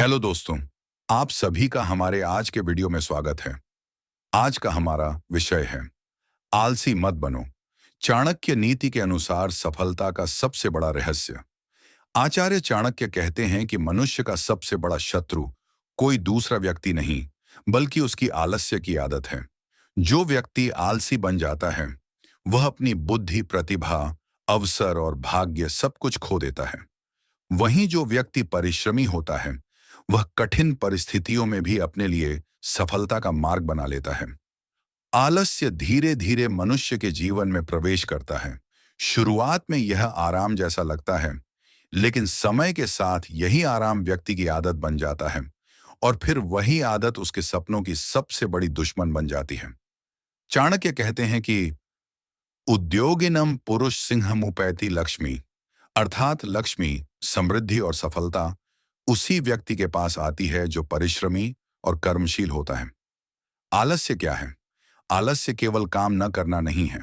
Hello दोस्तों, आप सभी का हमारे आज के वीडियो में स्वागत है। आज का हमारा विषय है आलसी मत बनो। चाणक्य नीति के अनुसार सफलता का सबसे बड़ा रहस्य। आचार्य चाणक्य कहते हैं कि मनुष्य का सबसे बड़ा शत्रु कोई दूसरा व्यक्ति नहीं, बल्कि उसकी आलस्य की आदत है। जो व्यक्ति आलसी बन जाता है, वह अपनी बुद्धि, प्रतिभा, अवसर और भाग्य सब कुछ खो देता है। वहीं जो व्यक्ति परिश्रमी होता है, वह कठिन परिस्थितियों में भी अपने लिए सफलता का मार्ग बना लेता है। आलस्य धीरे धीरे मनुष्य के जीवन में प्रवेश करता है। शुरुआत में यह आराम जैसा लगता है, लेकिन समय के साथ यही आराम व्यक्ति की आदत बन जाता है और फिर वही आदत उसके सपनों की सबसे बड़ी दुश्मन बन जाती है। चाणक्य कहते हैं कि उद्योगिनम पुरुष सिंहमुपैति लक्ष्मी, अर्थात लक्ष्मी, समृद्धि और सफलता उसी व्यक्ति के पास आती है जो परिश्रमी और कर्मशील होता है। आलस्य क्या है? आलस्य केवल काम न करना नहीं है।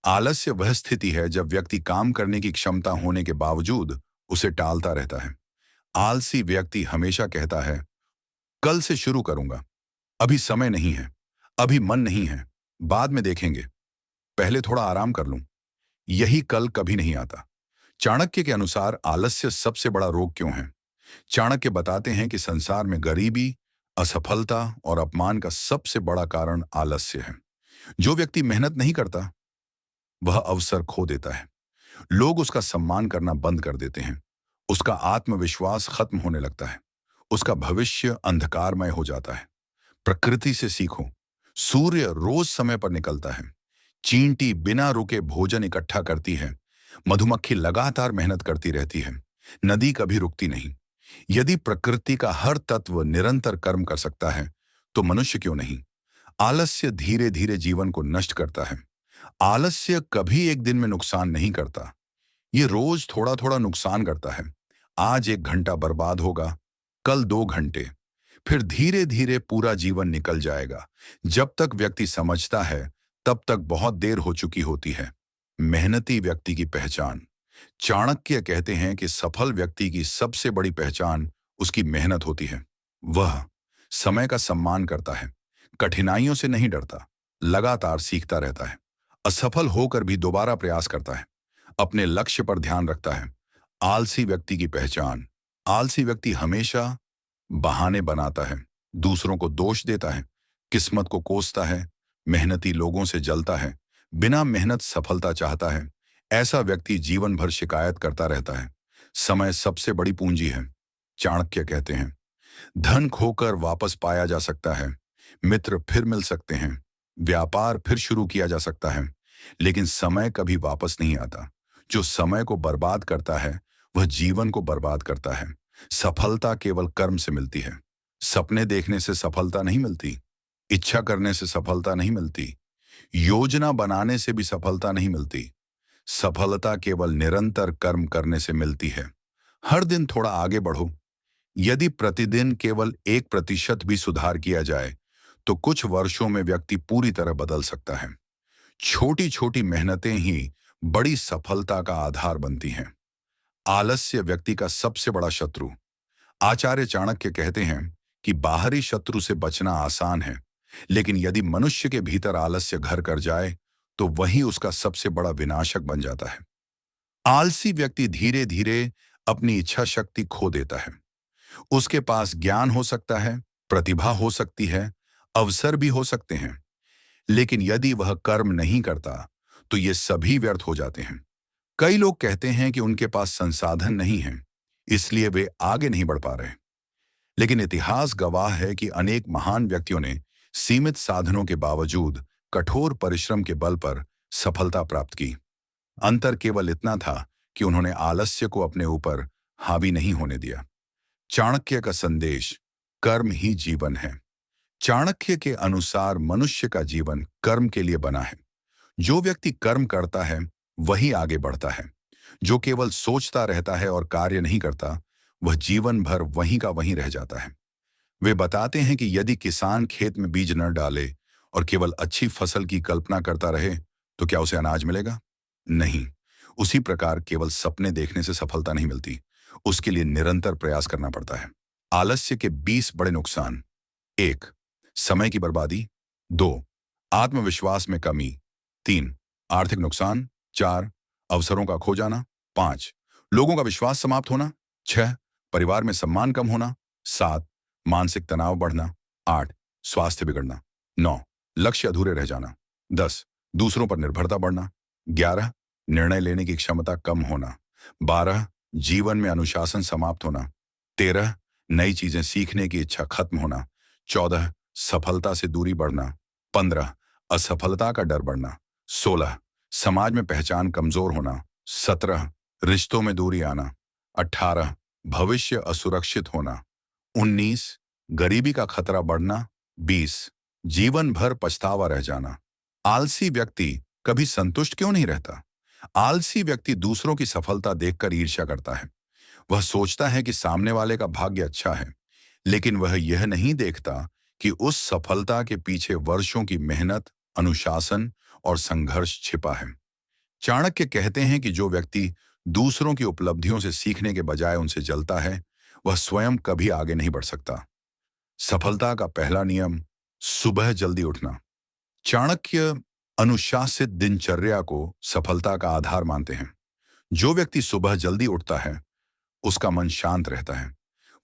आलस्य वह स्थिति है जब व्यक्ति काम करने की क्षमता होने के बावजूद उसे टालता रहता है। आलसी व्यक्ति हमेशा कहता है, कल से शुरू करूंगा, अभी समय नहीं है, अभी मन नहीं है, बाद में देखेंगे, पहले थोड़ा आराम कर लूं। यही कल कभी नहीं आता। चाणक्य के अनुसार आलस्य सबसे बड़ा रोग क्यों है? चाणक्य बताते हैं कि संसार में गरीबी, असफलता और अपमान का सबसे बड़ा कारण आलस्य है। जो व्यक्ति मेहनत नहीं करता, वह अवसर खो देता है। लोग उसका सम्मान करना बंद कर देते हैं। उसका आत्मविश्वास खत्म होने लगता है। उसका भविष्य अंधकारमय हो जाता है। प्रकृति से सीखो। सूर्य रोज समय पर निकलता है। चींटी बिना रुके भोजन इकट्ठा करती है। मधुमक्खी लगातार मेहनत करती रहती है। नदी कभी रुकती नहीं। यदि प्रकृति का हर तत्व निरंतर कर्म कर सकता है, तो मनुष्य क्यों नहीं? आलस्य धीरे धीरे जीवन को नष्ट करता है। आलस्य कभी एक दिन में नुकसान नहीं करता। ये रोज थोड़ा थोड़ा नुकसान करता है। आज 1 घंटा बर्बाद होगा, कल 2 घंटे, फिर धीरे धीरे पूरा जीवन निकल जाएगा। जब तक व्यक्ति समझता है, तब तक बहुत देर हो चुकी होती है। मेहनती व्यक्ति की पहचान। चाणक्य कहते हैं कि सफल व्यक्ति की सबसे बड़ी पहचान उसकी मेहनत होती है। वह समय का सम्मान करता है, कठिनाइयों से नहीं डरता, लगातार सीखता रहता है, असफल होकर भी दोबारा प्रयास करता है, अपने लक्ष्य पर ध्यान रखता है। आलसी व्यक्ति की पहचान। आलसी व्यक्ति हमेशा बहाने बनाता है, दूसरों को दोष देता है, किस्मत को कोसता है, मेहनती लोगों से जलता है, बिना मेहनत सफलता चाहता है। ऐसा व्यक्ति जीवन भर शिकायत करता रहता है। समय सबसे बड़ी पूंजी है। चाणक्य कहते हैं, धन खोकर वापस पाया जा सकता है, मित्र फिर मिल सकते हैं, व्यापार फिर शुरू किया जा सकता है, लेकिन समय कभी वापस नहीं आता। जो समय को बर्बाद करता है, वह जीवन को बर्बाद करता है। सफलता केवल कर्म से मिलती है। सपने देखने से सफलता नहीं मिलती। इच्छा करने से सफलता नहीं मिलती। योजना बनाने से भी सफलता नहीं मिलती। सफलता केवल निरंतर कर्म करने से मिलती है। हर दिन थोड़ा आगे बढ़ो। यदि प्रतिदिन केवल 1% भी सुधार किया जाए, तो कुछ वर्षों में व्यक्ति पूरी तरह बदल सकता है। छोटी छोटी मेहनतें ही बड़ी सफलता का आधार बनती हैं। आलस्य व्यक्ति का सबसे बड़ा शत्रु। आचार्य चाणक्य कहते हैं कि बाहरी शत्रु से बचना आसान है, लेकिन यदि मनुष्य के भीतर आलस्य घर कर जाए, तो वही उसका सबसे बड़ा विनाशक बन जाता है। आलसी व्यक्ति धीरे धीरे अपनी इच्छा शक्ति खो देता है। उसके पास ज्ञान हो सकता है, प्रतिभा हो सकती है, अवसर भी हो सकते हैं, लेकिन यदि वह कर्म नहीं करता, तो ये सभी व्यर्थ हो जाते हैं। कई लोग कहते हैं कि उनके पास संसाधन नहीं है, इसलिए वे आगे नहीं बढ़ पा रहे। लेकिन इतिहास गवाह है कि अनेक महान व्यक्तियों ने सीमित साधनों के बावजूद कठोर परिश्रम के बल पर सफलता प्राप्त की। अंतर केवल इतना था कि उन्होंने आलस्य को अपने ऊपर हावी नहीं होने दिया। चाणक्य का संदेश, कर्म ही जीवन है। चाणक्य के अनुसार मनुष्य का जीवन कर्म के लिए बना है। जो व्यक्ति कर्म करता है, वही आगे बढ़ता है। जो केवल सोचता रहता है और कार्य नहीं करता, वह जीवन भर वहीं का वहीं रह जाता है। वे बताते हैं कि यदि किसान खेत में बीज न डाले और केवल अच्छी फसल की कल्पना करता रहे, तो क्या उसे अनाज मिलेगा? नहीं। उसी प्रकार केवल सपने देखने से सफलता नहीं मिलती। उसके लिए निरंतर प्रयास करना पड़ता है। आलस्य के 20 बड़े नुकसान। 1. समय की बर्बादी। 2. आत्मविश्वास में कमी। 3. आर्थिक नुकसान। 4. अवसरों का खो जाना। 5. लोगों का विश्वास समाप्त होना। 6. परिवार में सम्मान कम होना। 7. मानसिक तनाव बढ़ना। 8. स्वास्थ्य बिगड़ना। 9. लक्ष्य अधूरे रह जाना। 10. दूसरों पर निर्भरता बढ़ना। 11. निर्णय लेने की क्षमता कम होना। 12. जीवन में अनुशासन समाप्त होना। 13. नई चीजें सीखने की इच्छा खत्म होना। 14. सफलता से दूरी बढ़ना। 15. असफलता का डर बढ़ना। 16. समाज में पहचान कमजोर होना। 17. रिश्तों में दूरी आना। 18. भविष्य असुरक्षित होना। 19. गरीबी का खतरा बढ़ना। 20. जीवन भर पछतावा रह जाना। आलसी व्यक्ति कभी संतुष्ट क्यों नहीं रहता? आलसी व्यक्ति दूसरों की सफलता देखकर ईर्ष्या करता है। वह सोचता है कि सामने वाले का भाग्य अच्छा है, लेकिन वह यह नहीं देखता कि उस सफलता के पीछे वर्षों की मेहनत, अनुशासन और संघर्ष छिपा है। चाणक्य कहते हैं कि जो व्यक्ति दूसरों की उपलब्धियों से सीखने के बजाय उनसे जलता है, वह स्वयं कभी आगे नहीं बढ़ सकता। सफलता का पहला नियम, सुबह जल्दी उठना। चाणक्य अनुशासित दिनचर्या को सफलता का आधार मानते हैं। जो व्यक्ति सुबह जल्दी उठता है, उसका मन शांत रहता है।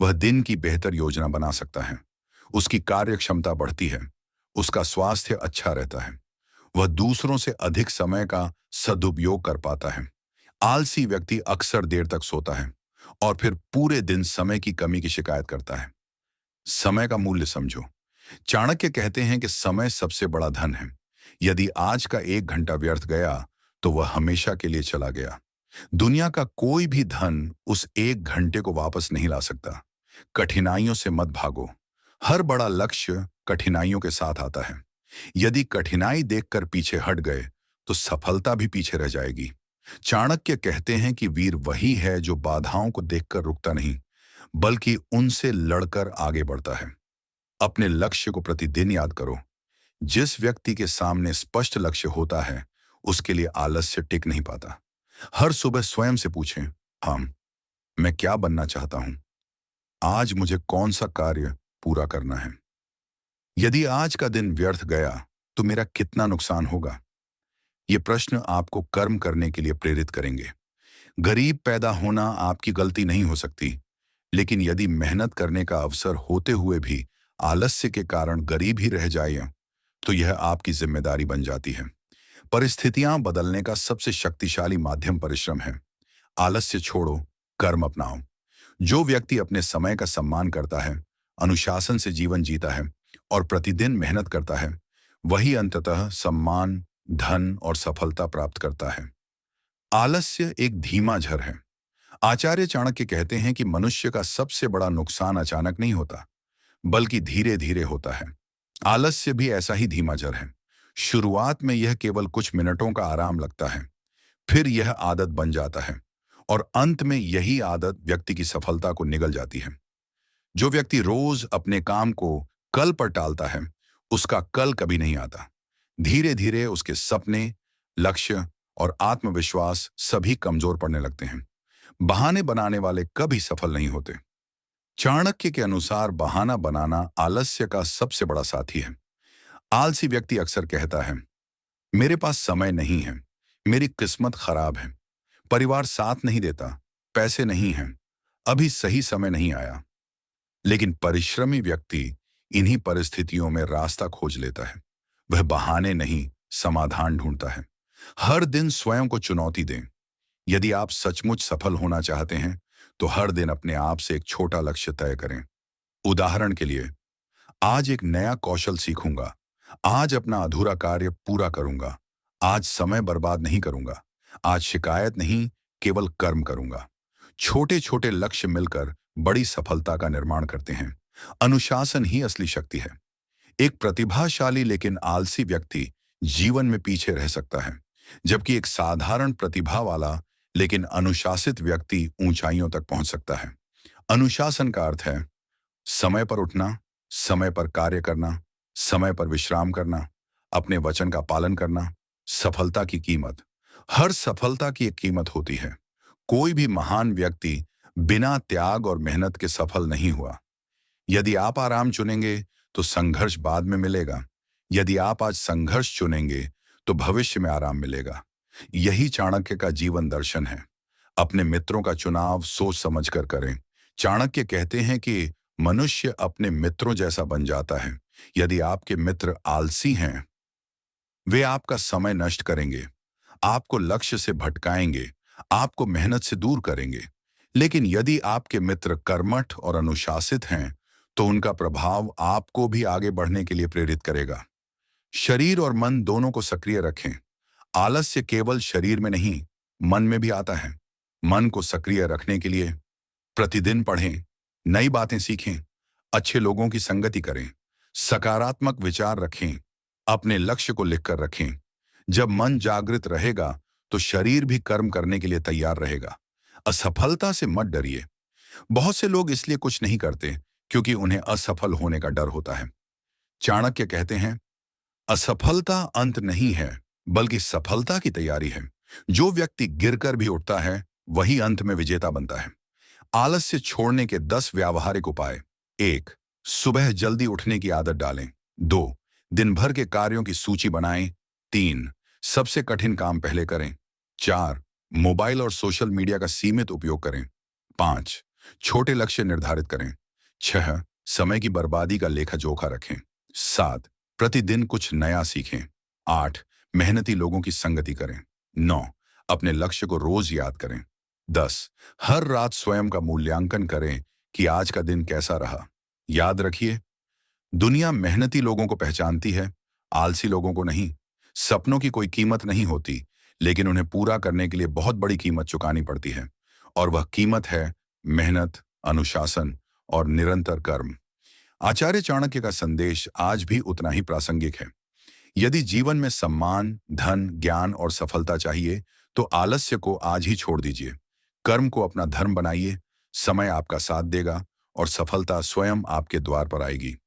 वह दिन की बेहतर योजना बना सकता है। उसकी कार्य क्षमता बढ़ती है। उसका स्वास्थ्य अच्छा रहता है। वह दूसरों से अधिक समय का सदुपयोग कर पाता है। आलसी व्यक्ति अक्सर देर तक सोता है और फिर पूरे दिन समय की कमी की शिकायत करता है। समय का मूल्य समझो। चाणक्य कहते हैं कि समय सबसे बड़ा धन है। यदि आज का 1 घंटा व्यर्थ गया, तो वह हमेशा के लिए चला गया। दुनिया का कोई भी धन उस 1 घंटे को वापस नहीं ला सकता। कठिनाइयों से मत भागो। हर बड़ा लक्ष्य कठिनाइयों के साथ आता है। यदि कठिनाई देखकर पीछे हट गए, तो सफलता भी पीछे रह जाएगी। चाणक्य कहते हैं कि वीर वही है जो बाधाओं को देखकर रुकता नहीं, बल्कि उनसे लड़कर आगे बढ़ता है। अपने लक्ष्य को प्रतिदिन याद करो। जिस व्यक्ति के सामने स्पष्ट लक्ष्य होता है, उसके लिए आलस्य टिक नहीं पाता। हर सुबह स्वयं से पूछें, हाँ, मैं क्या बनना चाहता हूं? आज मुझे कौन सा कार्य पूरा करना है? यदि आज का दिन व्यर्थ गया, तो मेरा कितना नुकसान होगा? ये प्रश्न आपको कर्म करने के लिए प्रेरित करेंगे। गरीब पैदा होना आपकी गलती नहीं हो सकती, लेकिन यदि मेहनत करने का अवसर होते हुए भी आलस्य के कारण गरीब ही रह जाए, तो यह आपकी जिम्मेदारी बन जाती है। परिस्थितियां बदलने का सबसे शक्तिशाली माध्यम परिश्रम है। आलस्य छोड़ो, कर्म अपनाओ। जो व्यक्ति अपने समय का सम्मान करता है, अनुशासन से जीवन जीता है और प्रतिदिन मेहनत करता है, वही अंततः सम्मान, धन और सफलता प्राप्त करता है। आलस्य एक धीमा झर है। आचार्य चाणक्य कहते हैं कि मनुष्य का सबसे बड़ा नुकसान अचानक नहीं होता, बल्कि धीरे धीरे होता है। आलस्य भी ऐसा ही धीमा झर है। शुरुआत में यह केवल कुछ मिनटों का आराम लगता है, फिर यह आदत बन जाता है और अंत में यही आदत व्यक्ति की सफलता को निगल जाती है। जो व्यक्ति रोज अपने काम को कल पर टालता है, उसका कल कभी नहीं आता। धीरे धीरे उसके सपने, लक्ष्य और आत्मविश्वास सभी कमजोर पड़ने लगते हैं। बहाने बनाने वाले कभी सफल नहीं होते। चाणक्य के अनुसार बहाना बनाना आलस्य का सबसे बड़ा साथी है। आलसी व्यक्ति अक्सर कहता है, मेरे पास समय नहीं है, मेरी किस्मत खराब है, परिवार साथ नहीं देता, पैसे नहीं हैं, अभी सही समय नहीं आया। लेकिन परिश्रमी व्यक्ति इन्हीं परिस्थितियों में रास्ता खोज लेता है। वह बहाने नहीं, समाधान ढूंढता है। हर दिन स्वयं को चुनौती दें। यदि आप सचमुच सफल होना चाहते हैं, तो हर दिन अपने आप से एक छोटा लक्ष्य तय करें। उदाहरण के लिए, आज एक नया कौशल सीखूंगा, आज अपना अधूरा कार्य पूरा करूंगा, आज समय बर्बाद नहीं करूंगा, आज शिकायत नहीं, केवल कर्म करूंगा। छोटे छोटे लक्ष्य मिलकर बड़ी सफलता का निर्माण करते हैं। अनुशासन ही असली शक्ति है। एक प्रतिभाशाली लेकिन आलसी व्यक्ति जीवन में पीछे रह सकता है, जबकि एक साधारण प्रतिभा वाला लेकिन अनुशासित व्यक्ति ऊंचाइयों तक पहुंच सकता है। अनुशासन का अर्थ है समय पर उठना, समय पर कार्य करना, समय पर विश्राम करना, अपने वचन का पालन करना। सफलता की कीमत, हर सफलता की एक कीमत होती है। कोई भी महान व्यक्ति बिना त्याग और मेहनत के सफल नहीं हुआ। यदि आप आराम चुनेंगे तो संघर्ष बाद में मिलेगा। यदि आप आज संघर्ष चुनेंगे तो भविष्य में आराम मिलेगा। यही चाणक्य का जीवन दर्शन है। अपने मित्रों का चुनाव सोच समझकर करें। चाणक्य कहते हैं कि मनुष्य अपने मित्रों जैसा बन जाता है। यदि आपके मित्र आलसी हैं, वे आपका समय नष्ट करेंगे, आपको लक्ष्य से भटकाएंगे, आपको मेहनत से दूर करेंगे। लेकिन यदि आपके मित्र कर्मठ और अनुशासित हैं, तो उनका प्रभाव आपको भी आगे बढ़ने के लिए प्रेरित करेगा। शरीर और मन दोनों को सक्रिय रखें। आलस्य केवल शरीर में नहीं, मन में भी आता है। मन को सक्रिय रखने के लिए प्रतिदिन पढ़ें, नई बातें सीखें, अच्छे लोगों की संगति करें, सकारात्मक विचार रखें, अपने लक्ष्य को लिखकर रखें। जब मन जागृत रहेगा तो शरीर भी कर्म करने के लिए तैयार रहेगा। असफलता से मत डरिए। बहुत से लोग इसलिए कुछ नहीं करते क्योंकि उन्हें असफल होने का डर होता है। चाणक्य कहते हैं, असफलता अंत नहीं है, बल्कि सफलता की तैयारी है। जो व्यक्ति गिरकर भी उठता है, वही अंत में विजेता बनता है। आलस्य छोड़ने के 10 व्यावहारिक उपाय। 1. सुबह जल्दी उठने की आदत डालें। 2. दिन भर के कार्यों की सूची बनाएं। 3. सबसे कठिन काम पहले करें। 4. मोबाइल और सोशल मीडिया का सीमित उपयोग करें। 5. छोटे लक्ष्य निर्धारित करें। 6. समय की बर्बादी का लेखा जोखा रखें। 7. प्रतिदिन कुछ नया सीखें। 8. मेहनती लोगों की संगति करें। 9. अपने लक्ष्य को रोज याद करें। 10. हर रात स्वयं का मूल्यांकन करें कि आज का दिन कैसा रहा। याद रखिए, दुनिया मेहनती लोगों को पहचानती है, आलसी लोगों को नहीं। सपनों की कोई कीमत नहीं होती, लेकिन उन्हें पूरा करने के लिए बहुत बड़ी कीमत चुकानी पड़ती है। और वह कीमत है मेहनत, अनुशासन और निरंतर कर्म। आचार्य चाणक्य का संदेश आज भी उतना ही प्रासंगिक है। यदि जीवन में सम्मान, धन, ज्ञान और सफलता चाहिए, तो आलस्य को आज ही छोड़ दीजिए। कर्म को अपना धर्म बनाइए, समय आपका साथ देगा और सफलता स्वयं आपके द्वार पर आएगी।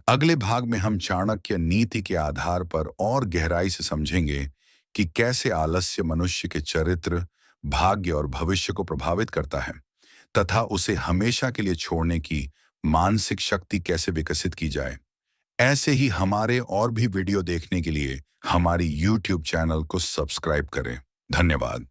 अगले भाग में हम चाणक्य नीति के आधार पर और गहराई से समझेंगे कि कैसे आलस्य मनुष्य के चरित्र, भाग्य और भविष्य को प्रभावित करता है, तथा उसे हमेशा के लिए छोड़ने की मानसिक शक्ति कैसे विकसित की जाए। ऐसे ही हमारे और भी वीडियो देखने के लिए हमारी YouTube चैनल को सब्सक्राइब करें। धन्यवाद।